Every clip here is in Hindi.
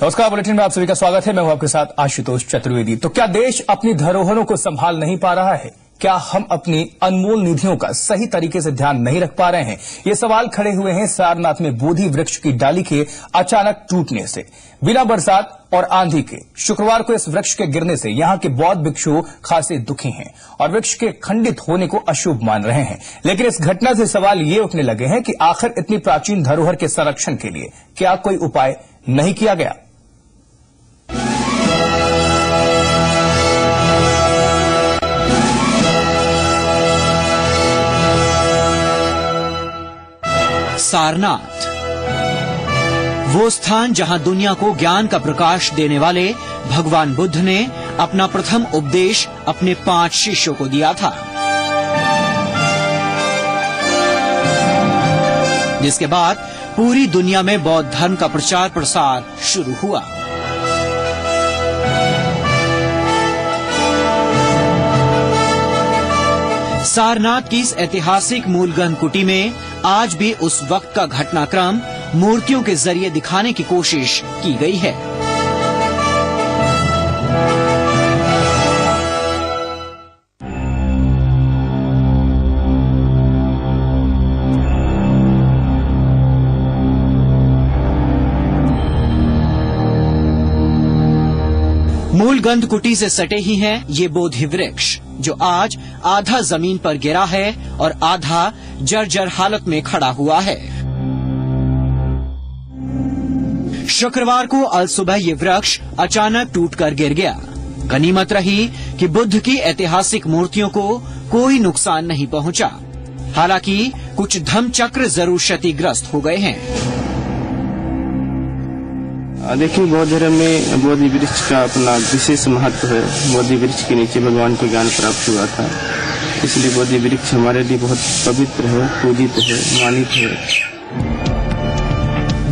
नमस्कार, बुलेटिन में आप सभी का स्वागत है। मैं हूं आपके साथ आशुतोष चतुर्वेदी। तो क्या देश अपनी धरोहरों को संभाल नहीं पा रहा है? क्या हम अपनी अनमोल निधियों का सही तरीके से ध्यान नहीं रख पा रहे हैं? ये सवाल खड़े हुए हैं सारनाथ में बोधि वृक्ष की डाली के अचानक टूटने से। बिना बरसात और आंधी के शुक्रवार को इस वृक्ष के गिरने से यहां के बौद्ध भिक्षु खासे दुखी हैं और वृक्ष के खंडित होने को अशुभ मान रहे हैं। लेकिन इस घटना से सवाल ये उठने लगे हैं कि आखिर इतनी प्राचीन धरोहर के संरक्षण के लिए क्या कोई उपाय नहीं किया गया? सारनाथ, वो स्थान जहां दुनिया को ज्ञान का प्रकाश देने वाले भगवान बुद्ध ने अपना प्रथम उपदेश अपने 5 शिष्यों को दिया था, जिसके बाद पूरी दुनिया में बौद्ध धर्म का प्रचार प्रसार शुरू हुआ। सारनाथ की इस ऐतिहासिक मूलगंध कुटी में आज भी उस वक्त का घटनाक्रम मूर्तियों के जरिए दिखाने की कोशिश की गई है। मूलगंध कुटी से सटे ही हैं ये बोधि वृक्ष, जो आज आधा जमीन पर गिरा है और आधा जर्जर हालत में खड़ा हुआ है। शुक्रवार को अलसुबह ये वृक्ष अचानक टूटकर गिर गया। गनीमत रही कि बुद्ध की ऐतिहासिक मूर्तियों को कोई नुकसान नहीं पहुंचा। हालांकि कुछ धम्मचक्र जरूर क्षतिग्रस्त हो गए हैं। देखिए, बौद्ध धर्म में बोधि वृक्ष का अपना विशेष महत्व है। बोधि वृक्ष के नीचे भगवान को ज्ञान प्राप्त हुआ था, इसलिए बोधि वृक्ष हमारे लिए बहुत पवित्र है, पूजित है, मानित है।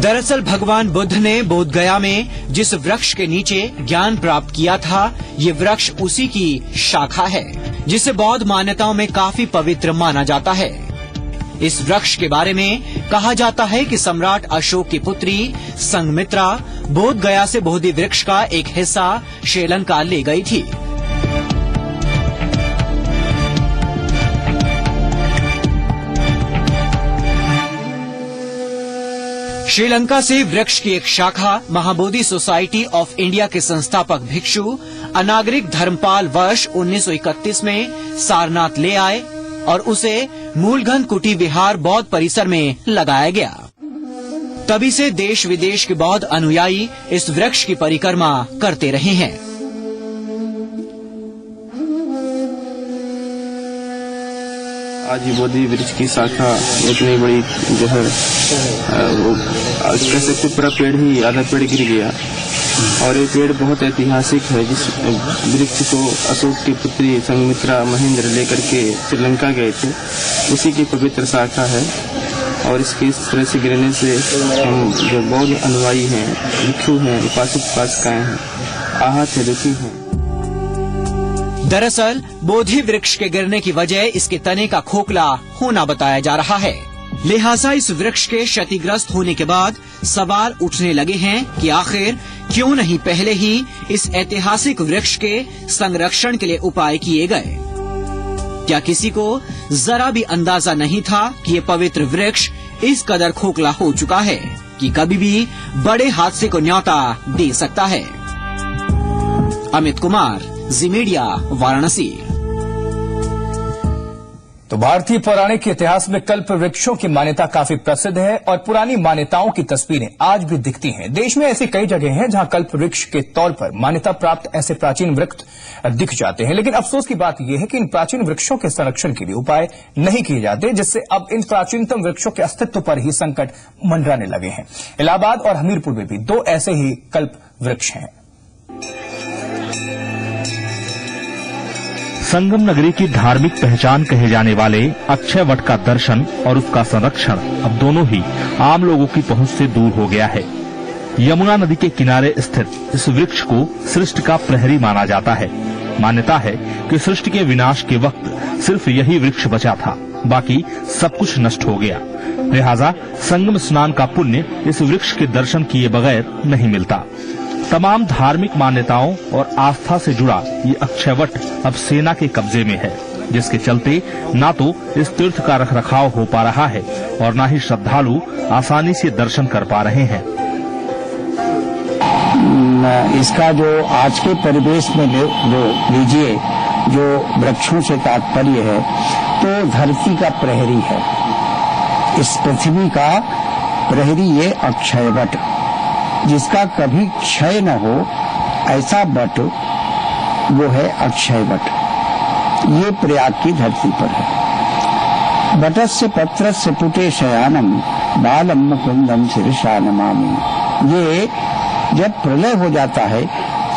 दरअसल भगवान बुद्ध ने बोध गया में जिस वृक्ष के नीचे ज्ञान प्राप्त किया था, ये वृक्ष उसी की शाखा है, जिसे बौद्ध मान्यताओं में काफी पवित्र माना जाता है। इस वृक्ष के बारे में कहा जाता है कि सम्राट अशोक की पुत्री संघमित्रा बोध गया से बोधि वृक्ष का एक हिस्सा श्रीलंका ले गई थी। श्रीलंका से वृक्ष की एक शाखा महाबोधि सोसाइटी ऑफ इंडिया के संस्थापक भिक्षु अनागरिक धर्मपाल वर्ष 1931 में सारनाथ ले आए और उसे मूलगंध कुटी विहार बौद्ध परिसर में लगाया गया। तभी से देश विदेश के बौद्ध अनुयायी इस वृक्ष की परिक्रमा करते रहे हैं। आज ही बोधि वृक्ष की शाखा इतनी बड़ी जो है वो कह सकते पूरा पेड़ ही आधा पेड़ गिर गया। और ये पेड़ बहुत ऐतिहासिक है, जिस वृक्ष को अशोक की पुत्री संघमित्रा महेंद्र लेकर के श्रीलंका गए थे, उसी की पवित्र शाखा है। और इसके इस तरह से गिरने से हम जो बौद्ध अनुयायी हैं, भिक्षु हैं, उपासक उपासिकाएं हैं, आहत है, दुखी हैं। दरअसल बोधि वृक्ष के गिरने की वजह इसके तने का खोखला होना बताया जा रहा है। लिहाजा इस वृक्ष के क्षतिग्रस्त होने के बाद सवाल उठने लगे हैं कि आखिर क्यों नहीं पहले ही इस ऐतिहासिक वृक्ष के संरक्षण के लिए उपाय किए गए? क्या किसी को जरा भी अंदाजा नहीं था कि ये पवित्र वृक्ष इस कदर खोखला हो चुका है कि कभी भी बड़े हादसे को न्योता दे सकता है? अमित कुमार, जी मीडिया, वाराणसी। तो भारतीय पौराणिक इतिहास में कल्प वृक्षों की मान्यता काफी प्रसिद्ध है और पुरानी मान्यताओं की तस्वीरें आज भी दिखती हैं। देश में ऐसी कई जगह हैं जहां कल्प वृक्ष के तौर पर मान्यता प्राप्त ऐसे प्राचीन वृक्ष दिख जाते हैं। लेकिन अफसोस की बात यह है कि इन प्राचीन वृक्षों के संरक्षण के लिए उपाय नहीं किए जाते, जिससे अब इन प्राचीनतम वृक्षों के अस्तित्व पर ही संकट मंडराने लगे हैं। इलाहाबाद और हमीरपुर में भी 2 ऐसे ही कल्प वृक्ष हैं। संगम नगरी की धार्मिक पहचान कहे जाने वाले अक्षय वट का दर्शन और उसका संरक्षण अब दोनों ही आम लोगों की पहुंच से दूर हो गया है। यमुना नदी के किनारे स्थित इस वृक्ष को सृष्टि का प्रहरी माना जाता है। मान्यता है कि सृष्टि के विनाश के वक्त सिर्फ यही वृक्ष बचा था, बाकी सब कुछ नष्ट हो गया। लिहाजा संगम स्नान का पुण्य इस वृक्ष के दर्शन किए बगैर नहीं मिलता। तमाम धार्मिक मान्यताओं और आस्था से जुड़ा ये अक्षयवट अब सेना के कब्जे में है, जिसके चलते न तो इस तीर्थ का रखरखाव हो पा रहा है और न ही श्रद्धालु आसानी से दर्शन कर पा रहे हैं। इसका जो आज के परिवेश में लीजिए, जो वृक्षों से तात्पर्य है तो धरती का प्रहरी है, इस पृथ्वी का प्रहरी ये अक्षयवट, जिसका कभी क्षय न हो ऐसा वट वो है अक्षयवट। ये प्रयाग की धरती पर है। वटस्य पत्रस्य पुटे शयानम बालम मुकुंदम शीर्षा नमामि। ये जब प्रलय हो जाता है,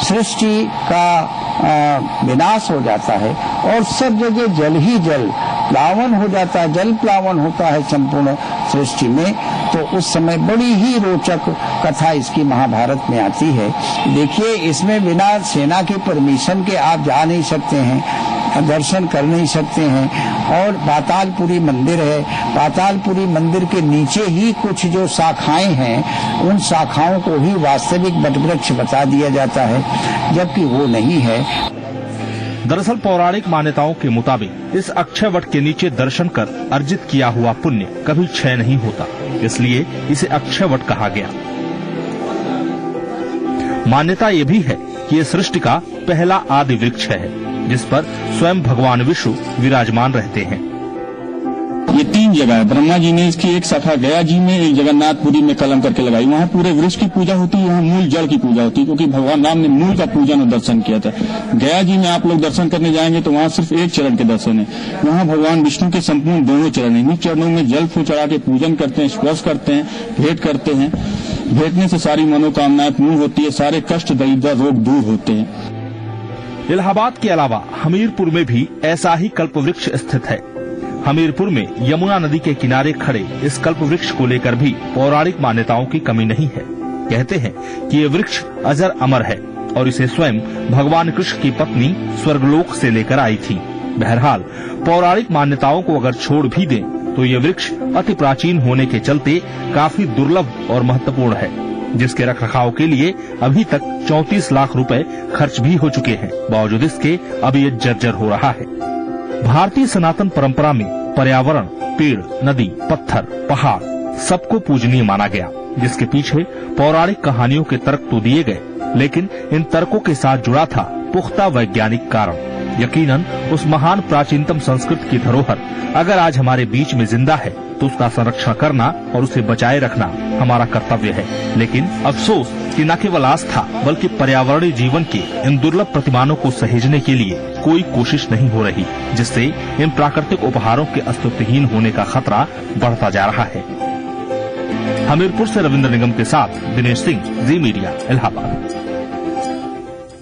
सृष्टि का विनाश हो जाता है और सब जगह जल ही जल, प्लावन हो जाता है, जल प्लावन होता है संपूर्ण सृष्टि में, तो उस समय बड़ी ही रोचक कथा इसकी महाभारत में आती है। देखिए, इसमें बिना सेना के परमिशन के आप जा नहीं सकते हैं, दर्शन कर नहीं सकते हैं। और पातालपुरी मंदिर है, पातालपुरी मंदिर के नीचे ही कुछ जो शाखाएं हैं, उन शाखाओं को ही वास्तविक वटवृक्ष बता दिया जाता है, जबकि वो नहीं है। दरअसल पौराणिक मान्यताओं के मुताबिक इस अक्षयवट के नीचे दर्शन कर अर्जित किया हुआ पुण्य कभी क्षय नहीं होता, इसलिए इसे अक्षयवट कहा गया। मान्यता ये भी है कि ये सृष्टि का पहला आदि वृक्ष है, जिस पर स्वयं भगवान विष्णु विराजमान रहते हैं। ये 3 जगह है। ब्रह्मा जी ने इसकी एक शाखा गया जी में, एक जगन्नाथपुरी में कलम करके लगाई। वहाँ पूरे वृक्ष की पूजा होती है, वहाँ मूल जड़ की पूजा होती है, क्योंकि भगवान राम ने मूल का पूजन और दर्शन किया था। गया जी में आप लोग दर्शन करने जाएंगे तो वहाँ सिर्फ एक चरण के दर्शन है। वहाँ भगवान विष्णु के संपूर्ण दोनों चरण है। इन चरणों में जल फूल चढ़ा के पूजन करते हैं, स्पर्श करते हैं, भेंट करते हैं। भेंटने से सारी मनोकामनाएं पूर्ण होती है, सारे कष्ट दरिद्र रोग दूर होते हैं। इलाहाबाद के अलावा हमीरपुर में भी ऐसा ही कल्पवृक्ष स्थित है। हमीरपुर में यमुना नदी के किनारे खड़े इस कल्पवृक्ष को लेकर भी पौराणिक मान्यताओं की कमी नहीं है। कहते हैं कि ये वृक्ष अजर अमर है और इसे स्वयं भगवान कृष्ण की पत्नी स्वर्गलोक से लेकर आई थी। बहरहाल पौराणिक मान्यताओं को अगर छोड़ भी दें तो ये वृक्ष अति प्राचीन होने के चलते काफी दुर्लभ और महत्वपूर्ण है, जिसके रखरखाव के लिए अभी तक 34 लाख रुपए खर्च भी हो चुके हैं। बावजूद इसके अब ये जर्जर हो रहा है। भारतीय सनातन परंपरा में पर्यावरण, पेड़, नदी, पत्थर, पहाड़ सबको पूजनीय माना गया, जिसके पीछे पौराणिक कहानियों के तर्क तो दिए गए, लेकिन इन तर्कों के साथ जुड़ा था पुख्ता वैज्ञानिक कारण। यकीनन उस महान प्राचीनतम संस्कृति की धरोहर अगर आज हमारे बीच में जिंदा है तो उसका संरक्षण करना और उसे बचाए रखना हमारा कर्तव्य है। लेकिन अफसोस कि न केवल आस्था बल्कि पर्यावरणीय जीवन के इन दुर्लभ प्रतिमानों को सहेजने के लिए कोई कोशिश नहीं हो रही, जिससे इन प्राकृतिक उपहारों के अस्तित्वहीन होने का खतरा बढ़ता जा रहा है। हमीरपुर से रविंद्र निगम के साथ दिनेश सिंह, जी मीडिया, इलाहाबाद।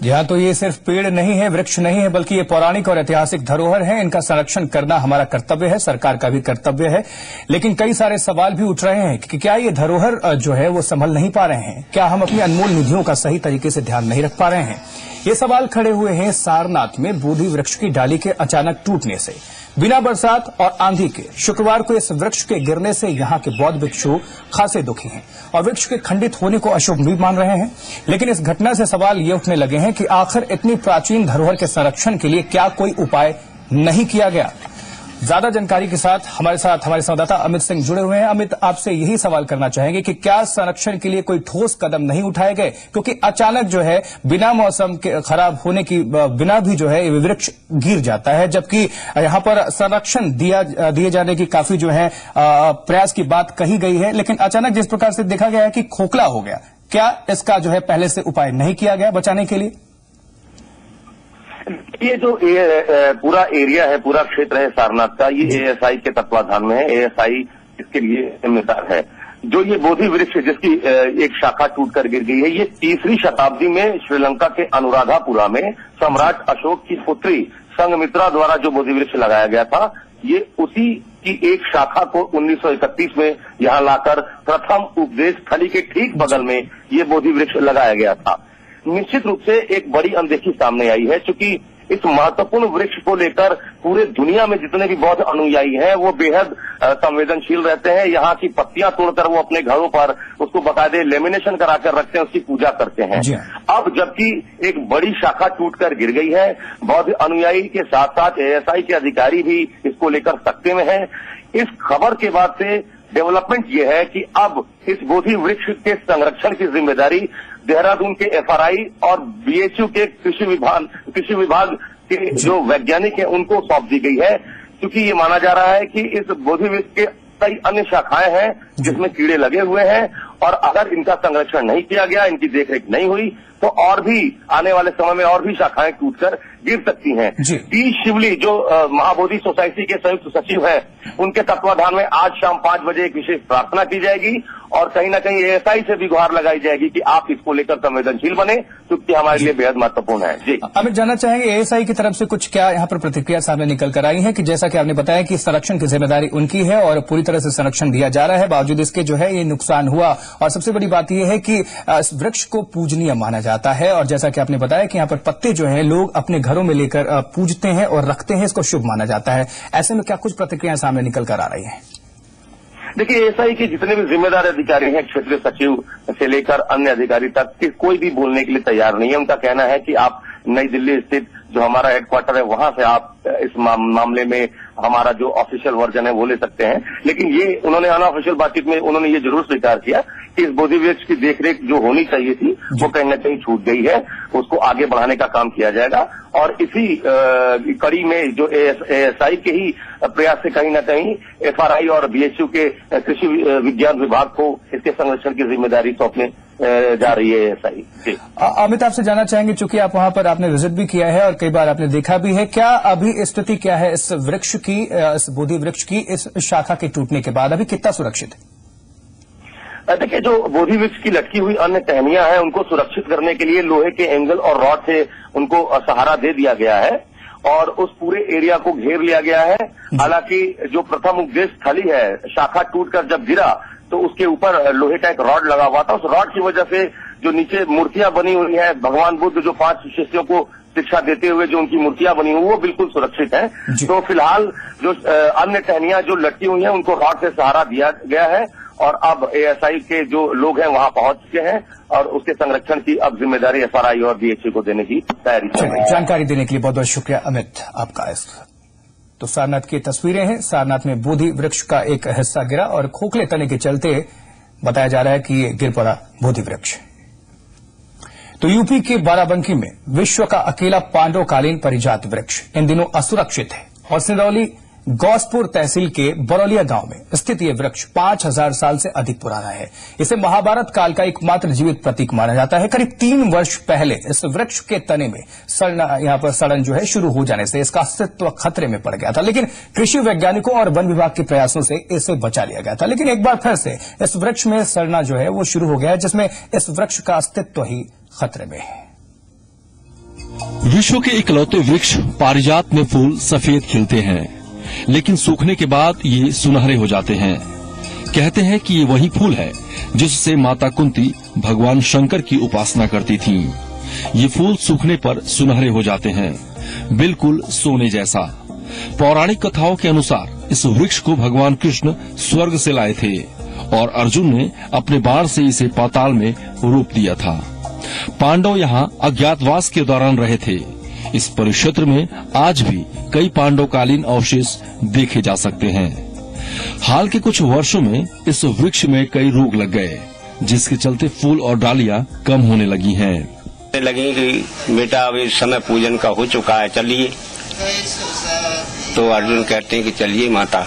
जी हाँ, तो ये सिर्फ पेड़ नहीं है, वृक्ष नहीं है, बल्कि ये पौराणिक और ऐतिहासिक धरोहर है। इनका संरक्षण करना हमारा कर्तव्य है, सरकार का भी कर्तव्य है। लेकिन कई सारे सवाल भी उठ रहे हैं कि क्या ये धरोहर जो है वो संभल नहीं पा रहे हैं? क्या हम अपनी अनमोल निधियों का सही तरीके से ध्यान नहीं रख पा रहे हैं? ये सवाल खड़े हुए हैं सारनाथ में बोधि वृक्ष की डाली के अचानक टूटने से। बिना बरसात और आंधी के शुक्रवार को इस वृक्ष के गिरने से यहाँ के बौद्ध भिक्षु खासे दुखी हैं और वृक्ष के खंडित होने को अशुभ भी मान रहे हैं। लेकिन इस घटना से सवाल ये उठने लगे हैं कि आखिर इतनी प्राचीन धरोहर के संरक्षण के लिए क्या कोई उपाय नहीं किया गया? ज्यादा जानकारी के साथ हमारे संवाददाता अमित सिंह जुड़े हुए हैं। अमित, आपसे यही सवाल करना चाहेंगे कि क्या संरक्षण के लिए कोई ठोस कदम नहीं उठाए गए? क्योंकि अचानक जो है बिना मौसम के खराब होने की बिना भी जो है वृक्ष गिर जाता है, जबकि यहाँ पर संरक्षण दिए जाने की काफी जो है प्रयास की बात कही गई है, लेकिन अचानक जिस प्रकार से देखा गया है कि खोखला हो गया, क्या इसका जो है पहले से उपाय नहीं किया गया बचाने के लिए? ये जो पूरा एरिया है, पूरा क्षेत्र है सारनाथ का, ये एएसआई के तत्वाधान में है। एएसआई इसके लिए जिम्मेदार है। जो ये बोधि वृक्ष जिसकी एक शाखा टूटकर गिर गई है, ये 3वीं शताब्दी में श्रीलंका के अनुराधापुरा में सम्राट अशोक की पुत्री संघमित्रा द्वारा जो बोधि वृक्ष लगाया गया था, ये उसी की एक शाखा को 1931 में यहाँ लाकर प्रथम उपदेश स्थली के ठीक बगल में ये बोधि वृक्ष लगाया गया था। निश्चित रूप से एक बड़ी अनदेखी सामने आई है, क्योंकि इस महत्वपूर्ण वृक्ष को लेकर पूरे दुनिया में जितने भी बौद्ध अनुयायी हैं वो बेहद संवेदनशील रहते हैं। यहाँ की पत्तियां तोड़कर वो अपने घरों पर उसको बाकायदे लेमिनेशन कराकर रखते हैं, उसकी पूजा करते हैं। अब जबकि एक बड़ी शाखा टूटकर गिर गई है, बौद्ध अनुयायी के साथ साथ एएसआई के अधिकारी भी इसको लेकर सकते में हैं। इस खबर के बाद से डेवलपमेंट ये है कि अब इस बोधि वृक्ष के संरक्षण की जिम्मेदारी देहरादून के एफआरआई और बीएचयू के कृषि विभाग के जो वैज्ञानिक हैं उनको सौंप दी गई है, क्योंकि ये माना जा रहा है कि इस बोधि वृक्ष के कई अन्य शाखाएं हैं जिसमें कीड़े लगे हुए हैं और अगर इनका संरक्षण नहीं किया गया, इनकी देखरेख नहीं हुई तो और भी आने वाले समय में और भी शाखाएं टूटकर गिर सकती हैं। डी शिवली जो महाबोधि सोसाइटी के संयुक्त सचिव हैं, उनके तत्वाधान में आज शाम 5 बजे एक विशेष प्रार्थना की जाएगी और कहीं ना कहीं एएसआई से भी गुहार लगाई जाएगी कि आप इसको लेकर संवेदनशील बने, क्योंकि हमारे लिए बेहद महत्वपूर्ण है। जी अमित, जानना चाहेंगे एएसआई की तरफ से कुछ क्या यहाँ पर प्रतिक्रिया सामने निकल कर आई है कि जैसा कि आपने बताया कि संरक्षण की जिम्मेदारी उनकी है और पूरी तरह से संरक्षण दिया जा रहा है, बावजूद इसके जो है ये नुकसान हुआ और सबसे बड़ी बात यह है कि इस वृक्ष को पूजनीय माना जाता है और जैसा कि आपने बताया कि यहाँ पर पत्ते जो है लोग अपने घरों में लेकर पूजते हैं और रखते हैं, इसको शुभ माना जाता है। ऐसे में क्या कुछ प्रतिक्रियाएं सामने निकल कर आ रही हैं? देखिए, एएसआई के जितने भी जिम्मेदार अधिकारी हैं, क्षेत्रीय सचिव से लेकर अन्य अधिकारी तक, कोई भी बोलने के लिए तैयार नहीं है। उनका कहना है कि आप नई दिल्ली स्थित जो हमारा हेडक्वार्टर है वहां से आप इस मामले में हमारा जो ऑफिशियल वर्जन है वो ले सकते हैं। लेकिन ये उन्होंने अनऑफिशियल बातचीत में उन्होंने ये जरूर स्वीकार किया कि इस बोधि वृक्ष की देखरेख जो होनी चाहिए थी वो कहीं न कहीं छूट गई है, उसको आगे बढ़ाने का काम किया जाएगा और इसी कड़ी में जो एएसआई के ही प्रयास से कहीं न कहीं एफआरआई और बीएचयू के कृषि विज्ञान विभाग को इसके संरक्षण की जिम्मेदारी सौंपने जा रही है एएसआई। अमित, आपसे जानना चाहेंगे, चूंकि आप वहां पर आपने विजिट भी किया है और कई बार आपने देखा भी है, क्या अभी स्थिति क्या है इस वृक्ष की, इस बोधि वृक्ष की इस शाखा के टूटने के बाद अभी कितना सुरक्षित है? देखिए, जो बोधि वृक्ष की लटकी हुई अन्य टहनियां हैं उनको सुरक्षित करने के लिए लोहे के एंगल और रॉड से उनको सहारा दे दिया गया है और उस पूरे एरिया को घेर लिया गया है। हालांकि जो प्रथम उपदेश स्थली है, शाखा टूटकर जब गिरा तो उसके ऊपर लोहे का एक रॉड लगा हुआ था। उस रॉड की वजह से जो नीचे मूर्तियां बनी हुई हैं, भगवान बुद्ध जो 5 शिष्यों को शिक्षा देते हुए जो उनकी मूर्तियां बनी हुई वो बिल्कुल सुरक्षित है। तो फिलहाल जो अन्य टहनियां जो लटकी हुई हैं उनको रॉड से सहारा दिया गया है और अब एएसआई के जो लोग हैं वहां पहुंच चुके हैं और उसके संरक्षण की अब जिम्मेदारी एफआरआई और बीएचयू को देने की तैयारी चल रही है। जानकारी देने के लिए बहुत बहुत शुक्रिया अमित आपका। तो सारनाथ की तस्वीरें हैं। सारनाथ में बोधि वृक्ष का एक हिस्सा गिरा और खोखले तने के चलते बताया जा रहा है कि ये गिर पड़ा बोधि वृक्ष। तो यूपी के बाराबंकी में विश्व का अकेला पांडवकालीन परिजात वृक्ष इन दिनों असुरक्षित है और सिंगरौली गौसपुर तहसील के बरौलिया गांव में स्थित ये वृक्ष 5000 साल से अधिक पुराना है। इसे महाभारत काल का एकमात्र जीवित प्रतीक माना जाता है। करीब 3 वर्ष पहले इस वृक्ष के तने में सड़न जो है शुरू हो जाने से इसका अस्तित्व खतरे में पड़ गया था, लेकिन कृषि वैज्ञानिकों और वन विभाग के प्रयासों से इसे बचा लिया गया था। लेकिन एक बार फिर से इस वृक्ष में सड़ना जो है वो शुरू हो गया है, जिसमें इस वृक्ष का अस्तित्व ही खतरे में है। विश्व के इकलौते वृक्ष पारिजात में फूल सफेद खिलते हैं, लेकिन सूखने के बाद ये सुनहरे हो जाते हैं। कहते हैं कि ये वही फूल है जिससे माता कुंती भगवान शंकर की उपासना करती थीं। ये फूल सूखने पर सुनहरे हो जाते हैं, बिल्कुल सोने जैसा। पौराणिक कथाओं के अनुसार इस वृक्ष को भगवान कृष्ण स्वर्ग से लाए थे और अर्जुन ने अपने बाण से इसे पाताल में रोप दिया था। पांडव यहाँ अज्ञातवास के दौरान रहे थे। इस परिक्षेत्र में आज भी कई पांडवकालीन अवशेष देखे जा सकते हैं। हाल के कुछ वर्षों में इस वृक्ष में कई रोग लग गए, जिसके चलते फूल और डालियां कम होने लगी हैं। लगी कि बेटा अभी समय पूजन का हो चुका है, चलिए। तो अर्जुन कहते हैं कि चलिए माता।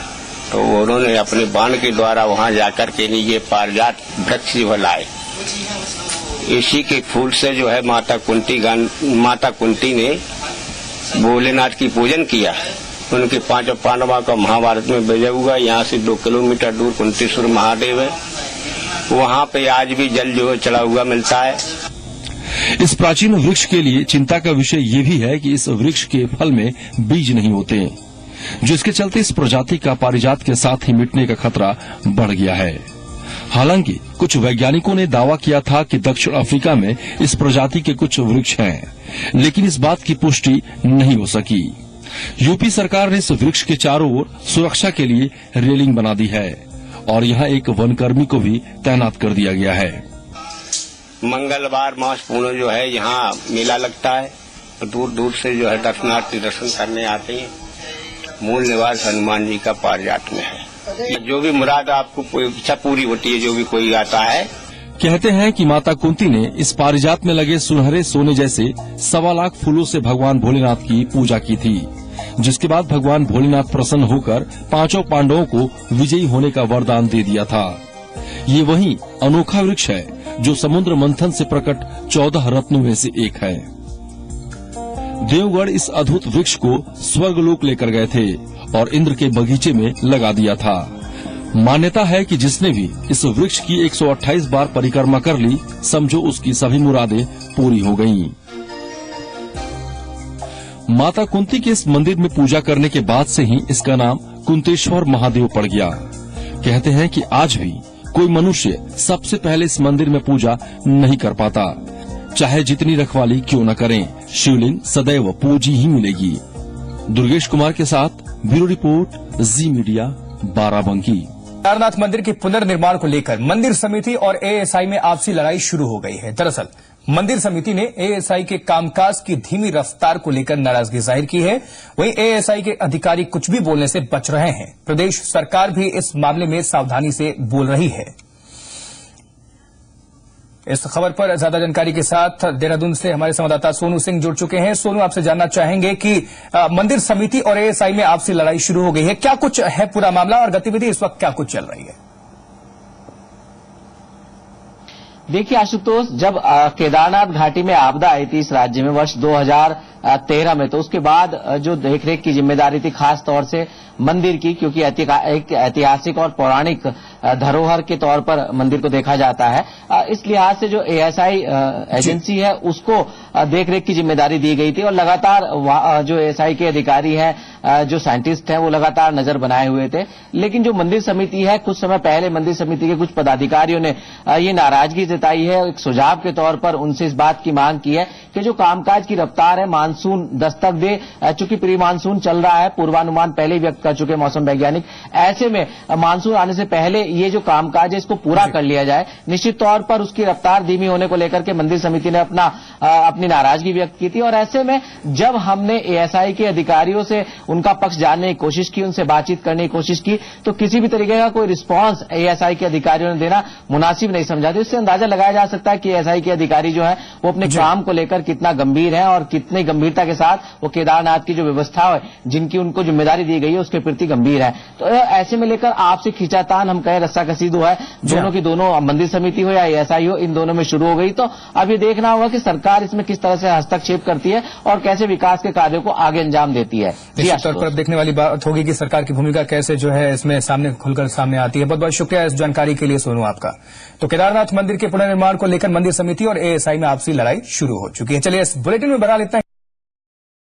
तो उन्होंने अपने बाण के द्वारा वहां जाकर के ये पारिजात वृक्ष लाए। इसी के फूल से जो है माता कुंती ने भोलेनाथ की पूजन किया। उनके 5 पांडवों का महाभारत में विजय हुआ। यहाँ से 2 किलोमीटर दूर कुंतीश्वर महादेव है, वहाँ पे आज भी जल जो चढ़ा हुआ मिलता है। इस प्राचीन वृक्ष के लिए चिंता का विषय ये भी है कि इस वृक्ष के फल में बीज नहीं होते, जिसके चलते इस प्रजाति का पारिजात के साथ ही मिटने का खतरा बढ़ गया है। हालांकि कुछ वैज्ञानिकों ने दावा किया था कि दक्षिण अफ्रीका में इस प्रजाति के कुछ वृक्ष हैं, लेकिन इस बात की पुष्टि नहीं हो सकी। यूपी सरकार ने इस वृक्ष के चारों ओर सुरक्षा के लिए रेलिंग बना दी है और यहाँ एक वनकर्मी को भी तैनात कर दिया गया है। मंगलवार मास पूर्ण जो है यहाँ मेला लगता है, दूर दूर से जो है दर्शनार्थी दर्शन करने आते हैं। मूल निवास हनुमान जी का पारिजात में है। जो भी मुराद आपको कोई इच्छा पूरी होती है, जो भी कोई आता है। कहते हैं कि माता कुंती ने इस पारिजात में लगे सुनहरे सोने जैसे 1.25 लाख फूलों से भगवान भोलेनाथ की पूजा की थी, जिसके बाद भगवान भोलेनाथ प्रसन्न होकर 5 पांडवों को विजयी होने का वरदान दे दिया था। ये वही अनोखा वृक्ष है जो समुद्र मंथन से प्रकट 14 रत्नों में से एक है। देवगढ़ इस अद्भुत वृक्ष को स्वर्गलोक लेकर गए थे और इंद्र के बगीचे में लगा दिया था। मान्यता है कि जिसने भी इस वृक्ष की 128 बार परिक्रमा कर ली, समझो उसकी सभी मुरादें पूरी हो गईं। माता कुंती के इस मंदिर में पूजा करने के बाद से ही इसका नाम कुंतेश्वर महादेव पड़ गया। कहते हैं कि आज भी कोई मनुष्य सबसे पहले इस मंदिर में पूजा नहीं कर पाता, चाहे जितनी रखवाली क्यों न करें, शिवलिंग सदैव पूजी ही मिलेगी। दुर्गेश कुमार के साथ ब्यूरो रिपोर्ट, जी मीडिया, बाराबंकी। केदारनाथ मंदिर के पुनर्निर्माण को लेकर मंदिर समिति और एएसआई में आपसी लड़ाई शुरू हो गई है। दरअसल मंदिर समिति ने एएसआई के कामकाज की धीमी रफ्तार को लेकर नाराजगी जाहिर की है। वहीं एएसआई के अधिकारी कुछ भी बोलने से बच रहे हैं। प्रदेश सरकार भी इस मामले में सावधानी से बोल रही है। इस खबर पर ज्यादा जानकारी के साथ देहरादून से हमारे संवाददाता सोनू सिंह जुड़ चुके हैं। सोनू, आपसे जानना चाहेंगे कि मंदिर समिति और एएसआई में आपसी लड़ाई शुरू हो गई है, क्या कुछ है पूरा मामला और गतिविधि इस वक्त क्या कुछ चल रही है? देखिए आशुतोष, जब केदारनाथ घाटी में आपदा आई थी इस राज्य में वर्ष 2013 में, तो उसके बाद जो देखरेख की जिम्मेदारी थी खास तौर से मंदिर की, क्योंकि एक ऐतिहासिक और पौराणिक धरोहर के तौर पर मंदिर को देखा जाता है, इस लिहाज से जो एएसआई एजेंसी है उसको देखरेख की जिम्मेदारी दी गई थी और लगातार जो एएसआई के अधिकारी हैं, जो साइंटिस्ट हैं, वो लगातार नजर बनाए हुए थे। लेकिन जो मंदिर समिति है, कुछ समय पहले मंदिर समिति के कुछ पदाधिकारियों ने ये नाराजगी जताई है, एक सुझाव के तौर पर उनसे इस बात की मांग की है कि जो कामकाज की रफ्तार है, मानसून दस्तक दे, चूंकि प्री मानसून चल रहा है, पूर्वानुमान पहले ही व्यक्त कर चुके मौसम वैज्ञानिक, ऐसे में मानसून आने से पहले ये जो कामकाज है इसको पूरा कर लिया जाए। निश्चित तौर पर उसकी रफ्तार धीमी होने को लेकर के मंदिर समिति ने अपनी नाराजगी व्यक्त की थी और ऐसे में जब हमने एएसआई के अधिकारियों से उनका पक्ष जानने की कोशिश की, उनसे बातचीत करने की कोशिश की, तो किसी भी तरीके का कोई रिस्पांस एएसआई के अधिकारियों ने देना मुनासिब नहीं समझा। तो इससे अंदाजा लगाया जा सकता है कि एएसआई के अधिकारी जो है वो अपने काम को लेकर कितना गंभीर है और कितनी गंभीरता के साथ वो केदारनाथ की जो व्यवस्था है, जिनकी उनको जिम्मेदारी दी गई है, उसके प्रति गंभीर है। तो ऐसे में लेकर आपसे खींचातान, हम कहें रस्साकसी जो है, दोनों की दोनों मंदिर समिति हो या एएसआई हो, इन दोनों में शुरू हो गई। तो अब ये देखना होगा कि सरकार इसमें किस तरह से हस्तक्षेप करती है और कैसे विकास के कार्यों को आगे अंजाम देती है। निश्चित तौर पर देखने वाली बात होगी कि सरकार की भूमिका कैसे जो है इसमें सामने खुलकर सामने आती है। बहुत बहुत शुक्रिया इस जानकारी के लिए सोनू आपका। तो केदारनाथ मंदिर के पुनर्निर्माण को लेकर मंदिर समिति और एएसआई में आपसी लड़ाई शुरू हो चुकी है। चलिए इस बुलेटिन में बहरहाल इतना